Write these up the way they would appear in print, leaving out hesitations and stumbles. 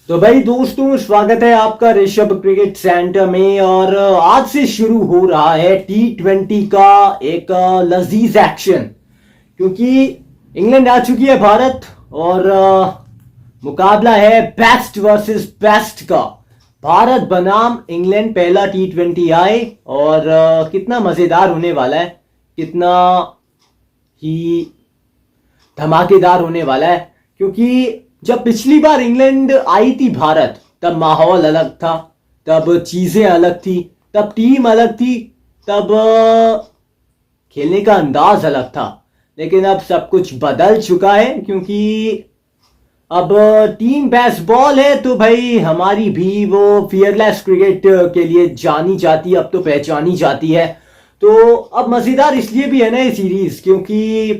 तो भाई दोस्तों, स्वागत है आपका ऋषभ क्रिकेट सेंटर में। और आज से शुरू हो रहा है T20 का एक लजीज एक्शन। क्योंकि इंग्लैंड आ चुकी है भारत और मुकाबला है बेस्ट वर्सेस बेस्ट का। भारत बनाम इंग्लैंड पहला T20 आए और कितना मजेदार होने वाला है, कितना ही धमाकेदार होने वाला है। क्योंकि जब पिछली बार इंग्लैंड आई थी भारत, तब माहौल अलग था, तब चीजें अलग थी, तब टीम अलग थी, तब खेलने का अंदाज अलग था। लेकिन अब सब कुछ बदल चुका है, क्योंकि अब टीम बेसबॉल है। तो भाई हमारी भी वो फियरलेस क्रिकेट के लिए जानी जाती है, अब तो पहचानी जाती है। तो अब मजेदार इसलिए भी है ना ये सीरीज, क्योंकि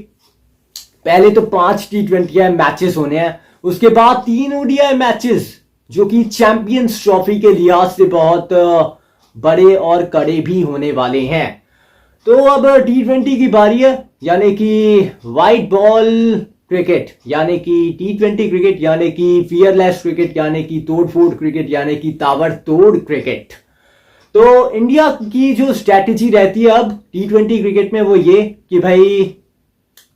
पहले तो 5 T20 मैचेस होने हैं, उसके बाद 3 ODI मैचेस, जो कि चैंपियंस ट्रॉफी के लिहाज से बहुत बड़े और कड़े भी होने वाले हैं। तो अब T20 की बारी है, यानी कि वाइट बॉल क्रिकेट, यानी कि T20 क्रिकेट, यानी कि फियरलेस क्रिकेट, यानी कि तोड़फोड़ क्रिकेट, यानी कि ताबड़तोड़ क्रिकेट। तो इंडिया की जो स्ट्रैटेजी रहती है अब T20 क्रिकेट में, वो ये कि भाई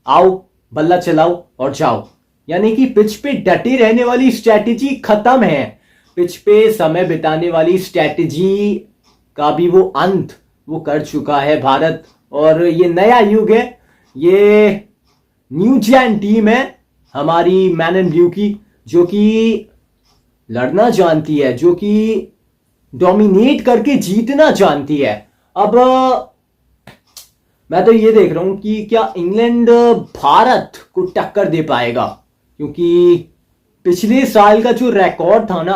आओ, बल्ला चलाओ और जाओ। यानी कि पिच पे डटे रहने वाली स्ट्रैटेजी खत्म है। पिच पे समय बिताने वाली स्ट्रैटेजी का भी वो अंत वो कर चुका है भारत। और ये नया युग है, ये न्यू जैन टीम है हमारी मैन एंड ब्लू की, जो कि लड़ना जानती है, जो कि डोमिनेट करके जीतना जानती है। अब मैं तो ये देख रहा हूं कि क्या इंग्लैंड भारत को टक्कर दे पाएगा, क्योंकि पिछले साल का जो रिकॉर्ड था ना,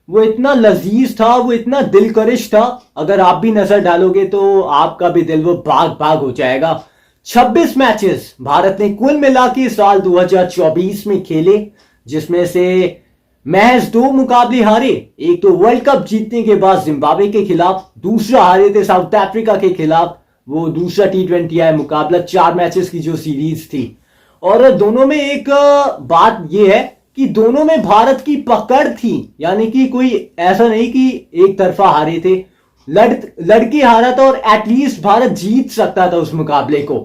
वो इतना लजीज था, वो इतना दिलकशिश था। अगर आप भी नजर डालोगे तो आपका भी दिल वो भाग भाग हो जाएगा। 26 मैचेस भारत ने कुल मिला के साल 2024 में खेले, जिसमें से महज 2 मुकाबले हारे। एक तो वर्ल्ड कप जीतने के बाद जिम्बाब्वे के खिलाफ, दूसरा हारे थे साउथ अफ्रीका के खिलाफ, वो दूसरा T20 है मुकाबला, 4 मैचेस की जो सीरीज थी। और दोनों में एक बात यह है कि दोनों में भारत की पकड़ थी, यानी कि कोई ऐसा नहीं कि एक तरफा हारे थे, लड़के हारा था और एटलीस्ट भारत जीत सकता था उस मुकाबले को।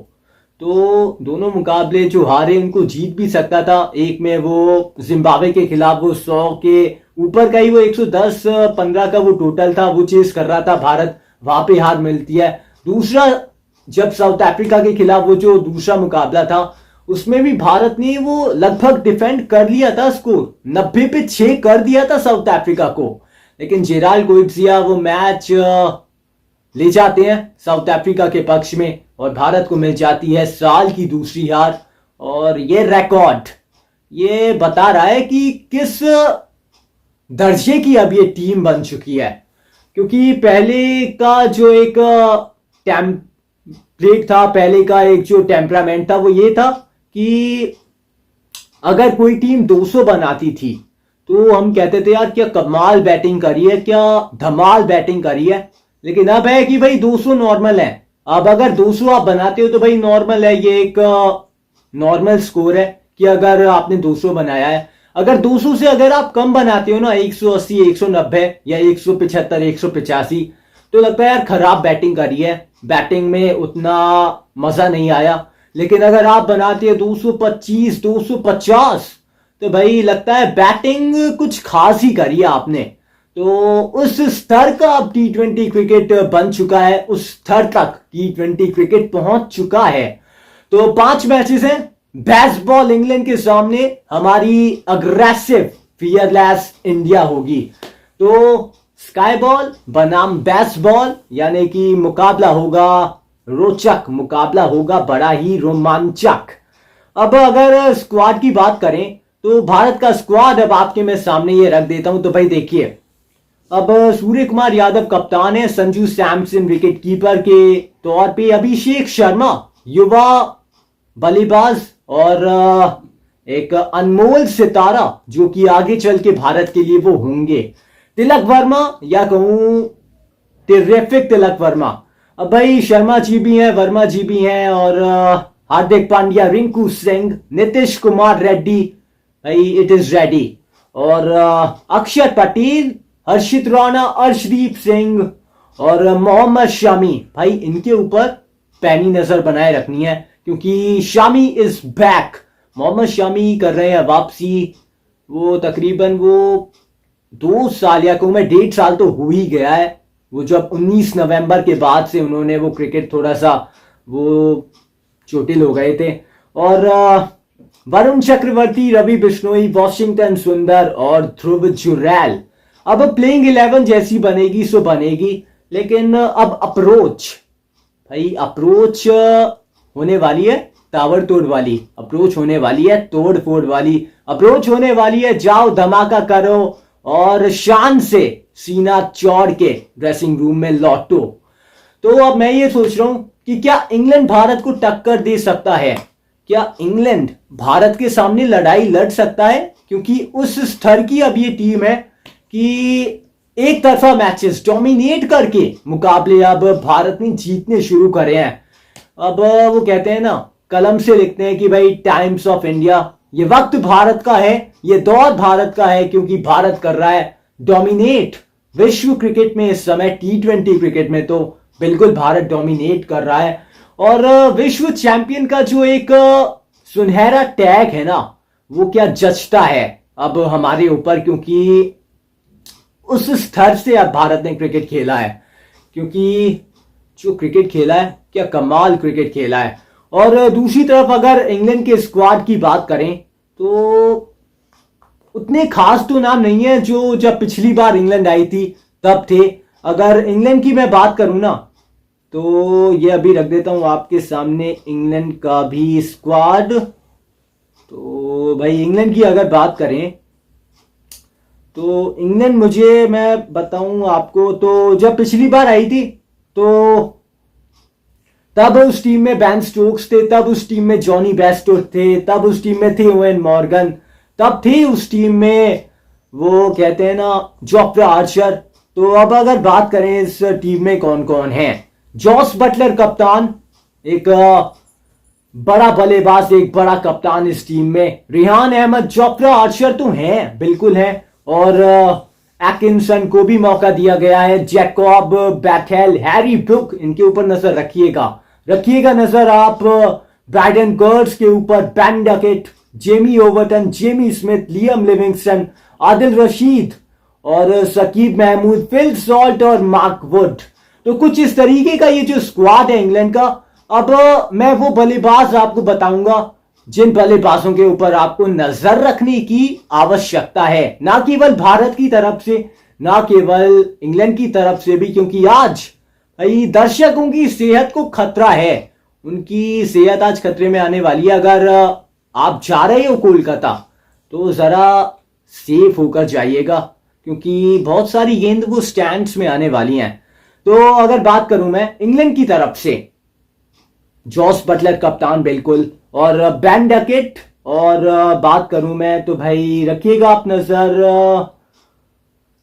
तो दोनों मुकाबले जो हारे उनको जीत भी सकता था। एक में वो जिम्बाब्वे के खिलाफ वो 100 के ऊपर का ही, वो 110-15 का वो टोटल था, वो चेस कर रहा था भारत, वहां पे हार मिलती है। दूसरा जब साउथ अफ्रीका के खिलाफ वो जो दूसरा मुकाबला था, उसमें भी भारत ने वो लगभग डिफेंड कर लिया था, स्कोर 90 पे 6 कर दिया था साउथ अफ्रीका को। लेकिन जेराल्ड गोइट्सिया वो मैच ले जाते हैं साउथ अफ्रीका के पक्ष में और भारत को मिल जाती है साल की दूसरी हार। और ये रिकॉर्ड ये बता रहा है कि किस दर्जे की अब ये टीम बन चुकी है। क्योंकि पहले का जो एक टेम्पलेट था, पहले का एक जो टेम्परामेंट था, वो ये था कि अगर कोई टीम 200 बनाती थी तो हम कहते थे यार क्या कमाल बैटिंग करी है, क्या धमाल बैटिंग करी है। लेकिन अब है कि भाई 200 नॉर्मल है। अब अगर 200 आप बनाते हो तो भाई नॉर्मल है, ये एक नॉर्मल स्कोर है कि अगर आपने 200 बनाया है। अगर 200 से अगर आप कम बनाते हो ना, 180, 190 या 175, 185, तो लगता है यार खराब बैटिंग करी है, बैटिंग में उतना मजा नहीं आया। लेकिन अगर आप बनाते हो 225, 250, तो भाई लगता है बैटिंग कुछ खास ही करी है आपने। तो उस स्तर का अब T20 क्रिकेट बन चुका है, उस स्तर तक T20 क्रिकेट पहुंच चुका है। तो 5 मैचेस हैं बेसबॉल इंग्लैंड के सामने, हमारी अग्रेसिव फियरलेस इंडिया होगी। तो स्काई बॉल बनाम बेसबॉल, यानी कि मुकाबला होगा रोचक, मुकाबला होगा बड़ा ही रोमांचक। अब अगर स्क्वाड की बात करें तो भारत का स्क्वाड अब आपके मैं सामने ये रख देता हूं। तो भाई देखिए, अब सूर्य कुमार यादव कप्तान है, संजू सैमसन विकेट कीपर के तौर पे, अभिषेक शर्मा युवा बल्लेबाज और एक अनमोल सितारा जो कि आगे चल के भारत के लिए वो होंगे, तिलक वर्मा, या कहूं टेरिफिक तिलक वर्मा। अब भाई शर्मा जी भी हैं, वर्मा जी भी हैं, और हार्दिक पांड्या, रिंकू सिंह, नीतीश कुमार रेड्डी, भाई इट इज रेडी। और अक्षर पटेल, हर्षित राणा, अर्शदीप सिंह और मोहम्मद शमी। भाई इनके ऊपर पैनी नजर बनाए रखनी है क्योंकि शामी इज बैक। मोहम्मद शमी कर रहे हैं वापसी। वो तकरीबन वो 2 साल या कहूँ मैं 1.5 साल तो हो ही गया है। वो जब 19 नवंबर के बाद से उन्होंने वो क्रिकेट थोड़ा सा वो चोटिल हो गए थे। और वरुण चक्रवर्ती, रवि बिश्नोई, वॉशिंगटन सुंदर और ध्रुव जुरैल। अब प्लेइंग 11 जैसी बनेगी सो बनेगी, लेकिन अब अप्रोच, भाई अप्रोच होने वाली है ताबड़तोड़ वाली, अप्रोच होने वाली है तोड़ फोड़ वाली, अप्रोच होने वाली है जाओ धमाका करो और शान से सीना चौड़ के ड्रेसिंग रूम में लौटो। तो अब मैं ये सोच रहा हूं कि क्या इंग्लैंड भारत को टक्कर दे सकता है? क्या इंग्लैंड भारत के सामने लड़ाई लड़ सकता है? क्योंकि उस स्तर की अब ये टीम है कि एक तरफा मैचेस डोमिनेट करके मुकाबले अब भारत ने जीतने शुरू करे हैं। अब वो कहते हैं ना, कलम से लिखते हैं कि भाई टाइम्स ऑफ इंडिया, ये वक्त भारत का है, ये दौर भारत का है, क्योंकि भारत कर रहा है डोमिनेट विश्व क्रिकेट में। इस समय T20 क्रिकेट में तो बिल्कुल भारत डोमिनेट कर रहा है। और विश्व चैंपियन का जो एक सुनहरा टैग है ना, वो क्या जचता है अब हमारे ऊपर, क्योंकि उस स्तर से अब भारत ने क्रिकेट खेला है। क्योंकि जो क्रिकेट खेला है, क्या कमाल क्रिकेट खेला है। और दूसरी तरफ अगर इंग्लैंड के स्क्वाड की बात करें तो उतने खास तो नाम नहीं है जो जब पिछली बार इंग्लैंड आई थी तब थे। अगर इंग्लैंड की मैं बात करूं ना, तो ये अभी रख देता हूं आपके सामने इंग्लैंड का भी स्क्वाड। तो भाई इंग्लैंड की अगर बात करें तो इंग्लैंड, मुझे मैं बताऊं आपको, तो जब पिछली बार आई थी तो तब उस टीम में बैन स्टोक्स थे, तब उस टीम में जॉनी बेस्टो थे, तब उस टीम में थे ओवेन मॉर्गन, तब थे उस टीम में वो कहते हैं ना जोफ्रा आर्चर। तो अब अगर बात करें इस टीम में कौन कौन है, जॉस बटलर कप्तान, एक बड़ा बल्लेबाज, एक बड़ा कप्तान इस टीम में। रिहान अहमद, जोफ्रा आर्चर तो हैं, बिल्कुल हैं। और एकिंसन को भी मौका दिया गया है, जैकॉब बैथेल, हैरी ब्रुक, इनके ऊपर नजर रखिएगा नजर आप ब्राइडन गर्ड्स के ऊपर, Ben Duckett, Jamie Overton, Jamie Smith, Liam Livingstone, Adil Rashid और सकीब महमूद, फिल सॉल्ट और मार्क वुड। तो कुछ इस तरीके का ये जो स्क्वाड है इंग्लैंड का। अब मैं वो बल्लेबाज आपको बताऊंगा जिन बल्लेबाजों के ऊपर आपको नजर रखने की आवश्यकता है, ना केवल भारत की तरफ से, ना केवल इंग्लैंड की तरफ से भी, क्योंकि आज भाई दर्शकों की सेहत को खतरा है। उनकी सेहत आज खतरे में आने वाली है। अगर आप जा रहे हो कोलकाता तो जरा सेफ होकर जाइएगा, क्योंकि बहुत सारी गेंद वो स्टैंड्स में आने वाली हैं। तो अगर बात करूं मैं इंग्लैंड की तरफ से, जॉस बटलर कप्तान बिल्कुल, और बेन डकेट, और बात करूं मैं तो भाई रखिएगा आप नजर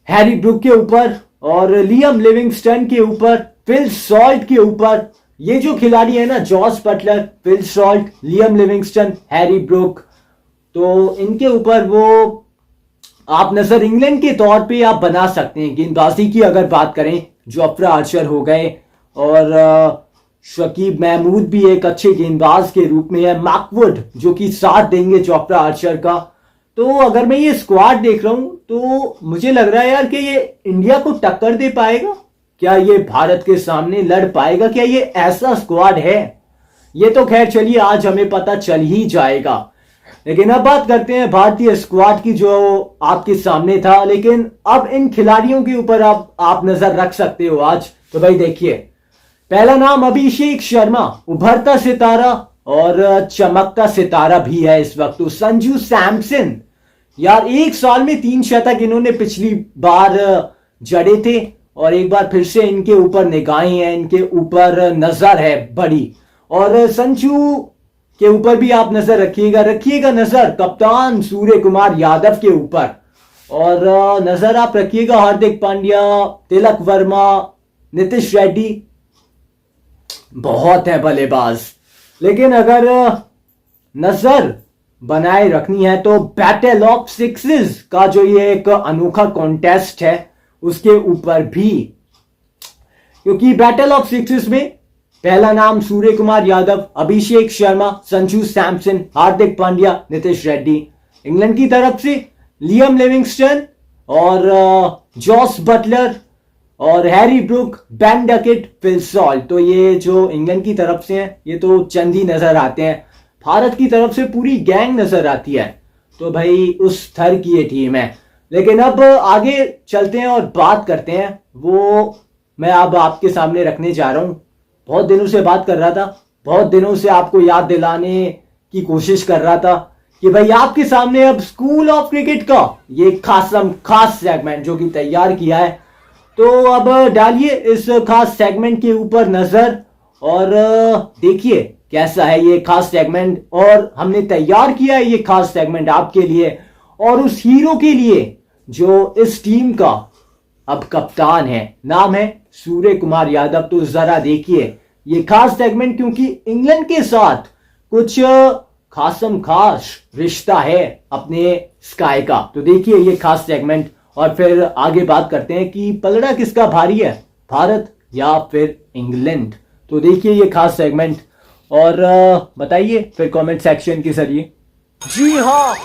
हैरी ब्रुक के ऊपर और लियम लिविंगस्टन के ऊपर, फिल सॉल्ट के ऊपर। ये जो खिलाड़ी है ना, Jos Buttler, Phil Salt, Liam Livingstone, Harry Brook, तो इनके ऊपर वो आप नजर इंग्लैंड के तौर पे आप बना सकते हैं। गेंदबाजी की अगर बात करें, जोफ्रा आर्चर हो गए और शकीब महमूद भी एक अच्छे गेंदबाज के रूप में है, मार्कवुड जो कि साथ देंगे जोफ्रा आर्चर का। तो अगर मैं ये स्क्वाड देख रहा हूं तो मुझे लग रहा है यार कि ये इंडिया को टक्कर दे पाएगा। क्या ये भारत के सामने लड़ पाएगा? क्या ये ऐसा स्क्वाड है? ये तो खैर चलिए आज हमें पता चल ही जाएगा। लेकिन अब बात करते हैं भारतीय स्क्वाड की जो आपके सामने था। लेकिन अब इन खिलाड़ियों के ऊपर आप नजर रख सकते हो आज। तो भाई देखिए, पहला नाम अभिषेक शर्मा, उभरता सितारा और चमकता सितारा भी है इस वक्त। तो संजू सैमसन, यार 1 साल में 3 शतक इन्होंने पिछली बार जड़े थे और एक बार फिर से इनके ऊपर निगाहें हैं, इनके ऊपर नजर है बड़ी। और संजू के ऊपर भी आप नजर रखिएगा नजर कप्तान सूर्य कुमार यादव के ऊपर। और नजर आप रखिएगा हार्दिक पांड्या, तिलक वर्मा, नीतीश रेड्डी, बहुत है बल्लेबाज। लेकिन अगर नजर बनाए रखनी है तो बैटल ऑफ सिक्सेस का जो ये एक अनोखा कॉन्टेस्ट है उसके ऊपर भी, क्योंकि बैटल ऑफ सिक्सेस में पहला नाम सूर्य कुमार यादव, अभिषेक शर्मा, संजू सैमसन, हार्दिक पांड्या, नितिश रेड्डी। इंग्लैंड की तरफ से लियम लिविंगस्टन और जॉस बटलर और Harry Brook, Ben Duckett, Phil Salt. तो ये जो इंग्लैंड की तरफ से हैं ये तो चंद ही नजर आते हैं, भारत की तरफ से पूरी गैंग नजर आती है। तो भाई उस स्तर की ये टीम है। लेकिन अब आगे चलते हैं और बात करते हैं, वो मैं अब आपके सामने रखने जा रहा हूं। बहुत दिनों से बात कर रहा था, बहुत दिनों से आपको याद दिलाने की कोशिश कर रहा था कि भाई आपके सामने अब स्कूल ऑफ क्रिकेट का ये खास सेगमेंट जो कि तैयार किया है, तो अब डालिए इस खास सेगमेंट के ऊपर नजर और देखिए कैसा है ये खास सेगमेंट। और हमने तैयार किया है ये खास सेगमेंट आपके लिए और उस हीरो के लिए जो इस टीम का अब कप्तान है, नाम है सूर्य कुमार यादव। तो जरा देखिए ये खास सेगमेंट, क्योंकि इंग्लैंड के साथ कुछ खास रिश्ता है अपने स्काई का। तो देखिए ये खास सेगमेंट और फिर आगे बात करते हैं कि पलड़ा किसका भारी है, भारत या फिर इंग्लैंड। तो देखिए ये खास सेगमेंट और बताइए फिर कमेंट सेक्शन के जरिए। जी हाँ,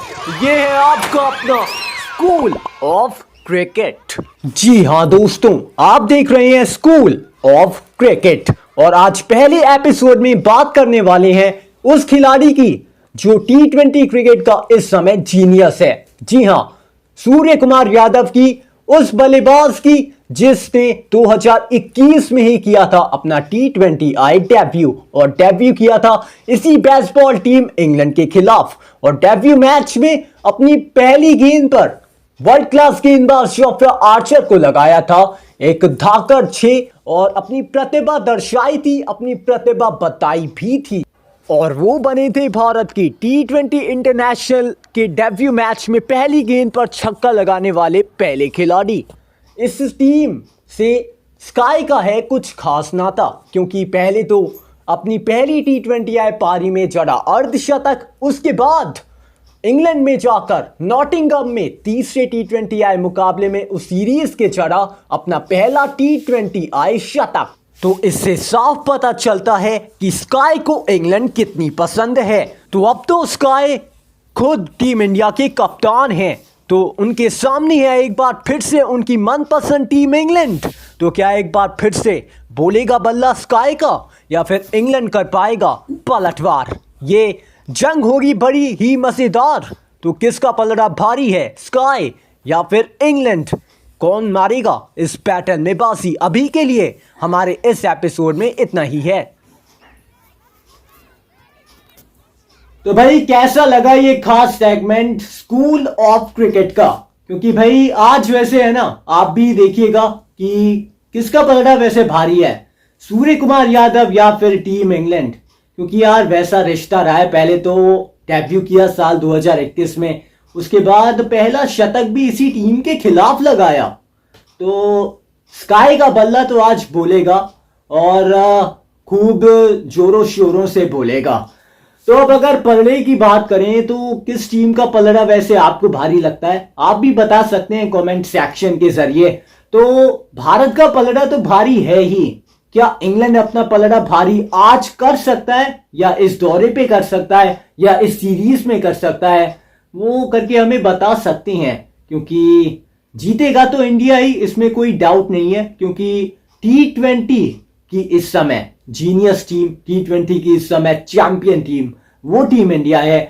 ये है आपका अपना स्कूल ऑफ क्रिकेट। जी हाँ दोस्तों, आप देख रहे हैं स्कूल ऑफ क्रिकेट और आज पहले एपिसोड में बात करने वाले हैं उस खिलाड़ी की जो T20 क्रिकेट का इस समय जीनियस है। जी हाँ, सूर्य कुमार यादव की, उस बल्लेबाज की जिसने 2021 में ही किया था अपना T20I डेब्यू और डेब्यू किया था इसी बेसबॉल टीम इंग्लैंड के खिलाफ और डेब्यू मैच में अपनी पहली गेंद पर वर्ल्ड क्लास गेंदबाज जोफ्रा आर्चर को लगाया था एक धाकड़ 6 और अपनी प्रतिभा दर्शाई थी, अपनी प्रतिभा बताई भी थी और वो बने थे भारत की T20 इंटरनेशनल के डेब्यू मैच में पहली गेंद पर छक्का लगाने वाले पहले खिलाड़ी। इस टीम से स्काई का है कुछ खास नाता, क्योंकि पहले तो अपनी पहली T20I पारी में जड़ा अर्धशतक, उसके बाद इंग्लैंड में जाकर नॉटिंघम में तीसरे T20I मुकाबले में उस सीरीज के जड़ा अपना पहला T20I शतक। तो इससे साफ पता चलता है कि स्काई को इंग्लैंड कितनी पसंद है। तो अब तो स्काई खुद टीम इंडिया के कप्तान हैं, तो उनके सामने है एक बार फिर से उनकी मनपसंद टीम इंग्लैंड। तो क्या एक बार फिर से बोलेगा बल्ला स्काई का या फिर इंग्लैंड कर पाएगा पलटवार? ये जंग होगी बड़ी ही मजेदार। तो किसका पलड़ा भारी है, स्काई या फिर इंग्लैंड? कौन मारेगा इस बैटल में बाजी? अभी के लिए हमारे इस एपिसोड में इतना ही है। तो भाई कैसा लगा ये खास सेगमेंट स्कूल ऑफ क्रिकेट का? क्योंकि भाई आज वैसे है ना, आप भी देखिएगा कि किसका पलड़ा वैसे भारी है, सूर्य कुमार यादव या फिर टीम इंग्लैंड? क्योंकि यार वैसा रिश्ता रहा है। पहले तो डेब्यू किया साल 2021 में, उसके बाद पहला शतक भी इसी टीम के खिलाफ लगाया। तो स्काई का बल्ला तो आज बोलेगा और खूब जोरों शोरों से बोलेगा। तो अब अगर पलड़े की बात करें तो किस टीम का पलड़ा वैसे आपको भारी लगता है, आप भी बता सकते हैं कमेंट सेक्शन के जरिए। तो भारत का पलड़ा तो भारी है ही, क्या इंग्लैंड अपना पलड़ा भारी आज कर सकता है या इस दौरे पे कर सकता है या इस सीरीज में कर सकता है? वो करके हमें बता सकते हैं, क्योंकि जीतेगा तो इंडिया ही, इसमें कोई डाउट नहीं है। क्योंकि T20 की इस समय जीनियस टीम, T20 की इस समय चैंपियन टीम वो टीम इंडिया है।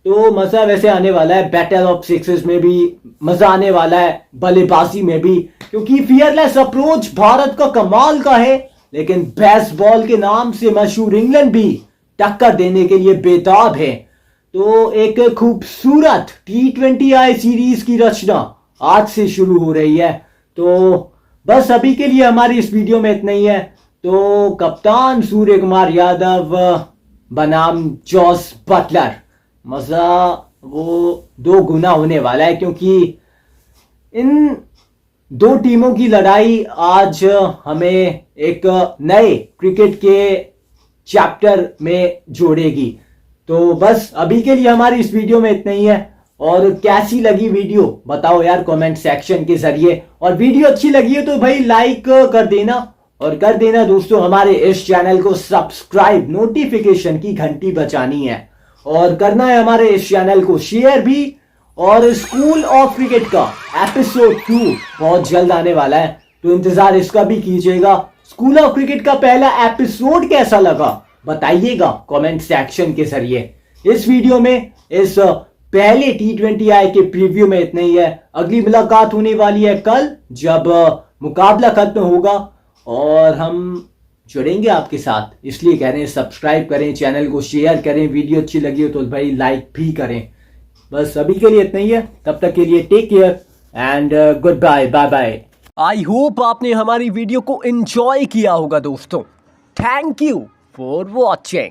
तो मजा वैसे आने वाला है, बैटल ऑफ सिक्सेस में भी मजा आने वाला है, बल्लेबाजी में भी, क्योंकि फियरलेस अप्रोच भारत का कमाल का है। लेकिन बेसबॉल के नाम से मशहूर इंग्लैंड भी टक्कर देने के लिए बेताब है। तो एक खूबसूरत T20I सीरीज की रचना आज से शुरू हो रही है। तो बस अभी के लिए हमारी इस वीडियो में इतना ही है। तो कप्तान सूर्य कुमार यादव बनाम जॉस बटलर, मजा वो दो गुना होने वाला है, क्योंकि इन दो टीमों की लड़ाई आज हमें एक नए क्रिकेट के चैप्टर में जोड़ेगी। तो बस अभी के लिए हमारी इस वीडियो में इतना ही है। और कैसी लगी वीडियो बताओ यार कमेंट सेक्शन के जरिए। और वीडियो अच्छी लगी है तो भाई लाइक कर देना, और कर देना दोस्तों हमारे इस चैनल को सब्सक्राइब, नोटिफिकेशन की घंटी बजानी है, और करना है हमारे इस चैनल को शेयर भी। और स्कूल ऑफ क्रिकेट का एपिसोड 2 बहुत जल्द आने वाला है, तो इंतजार इसका भी कीजिएगा। स्कूल ऑफ क्रिकेट का पहला एपिसोड कैसा लगा बताइएगा कमेंट सेक्शन के जरिए। इस वीडियो में इस पहले T20I के प्रीव्यू में इतना ही है। अगली मुलाकात होने वाली है कल, जब मुकाबला खत्म होगा और हम जुड़ेंगे आपके साथ। इसलिए कह रहे हैं सब्सक्राइब करें, चैनल को शेयर करें, वीडियो अच्छी लगी हो तो भाई लाइक भी करें। बस अभी के लिए इतना ही है, तब तक के लिए take care and good bye, bye bye. I hope आपने हमारी वीडियो को एंजॉय किया होगा दोस्तों। Thank you for watching.